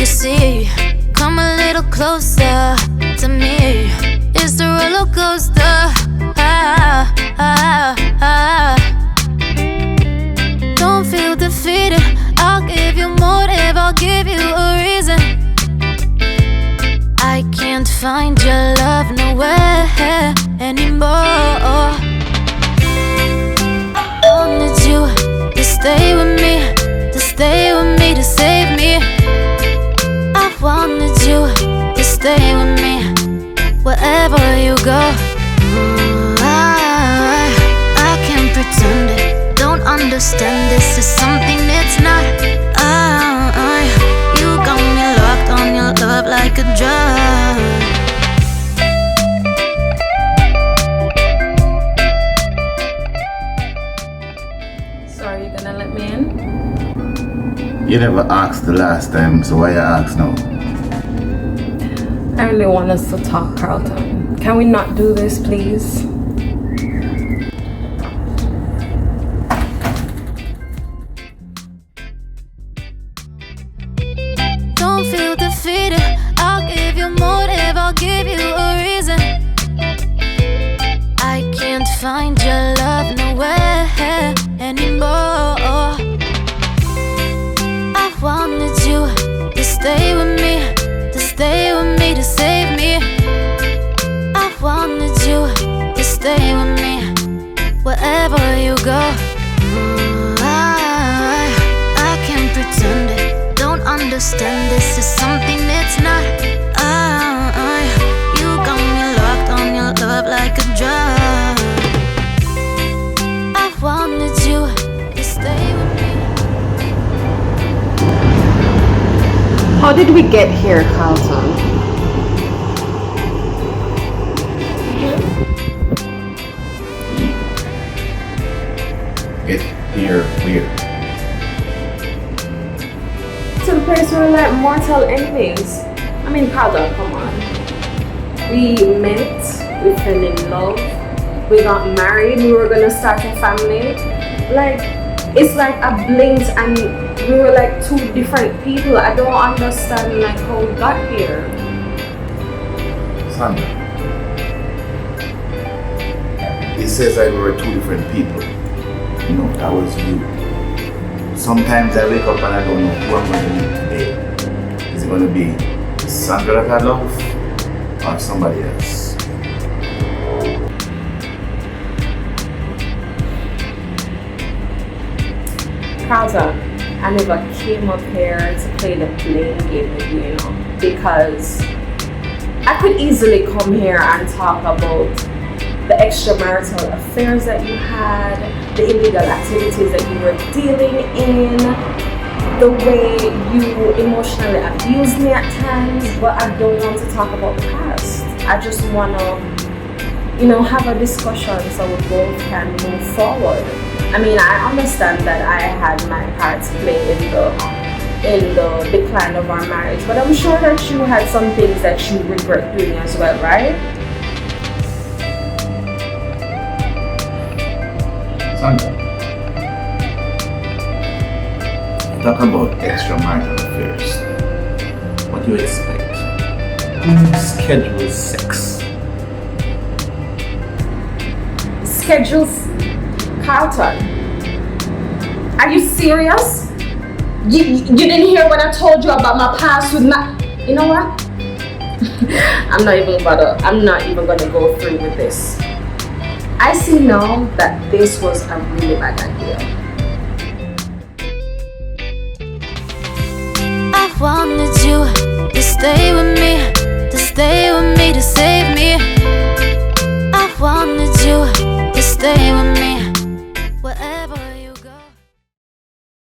You see, come a little closer to me. It's a roller coaster. Don't feel defeated. I'll give you motive, I'll give you a reason. I can't find your love nowhere anymore. I wanted you to stay with me, to stay with me, to save me. I wanted you to stay with me wherever you go. I can't pretend it, don't understand this is something that's not. You got me locked on your love like a drug. So are you gonna let me in? You never asked the last time, so why you ask now? I really want us to talk, Carlton. Can we not do this, please? Don't feel defeated. I'll give you motive, I'll give you a reason. I can't find your love nowhere anymore. I wanted you to stay with me, to stay with me, to save me. I wanted you to stay with me wherever you go. I can't pretend it, don't understand this is something that's not. You got me locked on your love like a drug. I wanted you to stay with me. How did we get here, Carlton? Get here weird. To the place where we're like mortal enemies. I mean, Carlton, come on. We met, we fell in love, we got married, we were gonna start a family. Like, it's like I blinked and we were like two different people. I don't understand like how we got here. Sandra, it says that we were two different people. You know, that was you. Sometimes I wake up and I don't know who I'm going to meet today. Is it going to be Sandra that I love or somebody else? Carlton, I never came up here to play the playing game with you, know, because I could easily come here and talk about the extramarital affairs that you had, the illegal activities that you were dealing in, the way you emotionally abused me at times, but I don't want to talk about the past. I just want to, you know, have a discussion so we both can move forward. I mean, I understand that I had my part to play in the decline of our marriage, but I'm sure that you had some things that you regret doing as well, right? Sandra, talk about extramarital affairs. What do you expect? Schedule sex. Schedules? Carlton, are you serious? You didn't hear what I told you about my past with my... You know what? I'm not even gonna go through with this. I see now that this was a really bad idea. I wanted you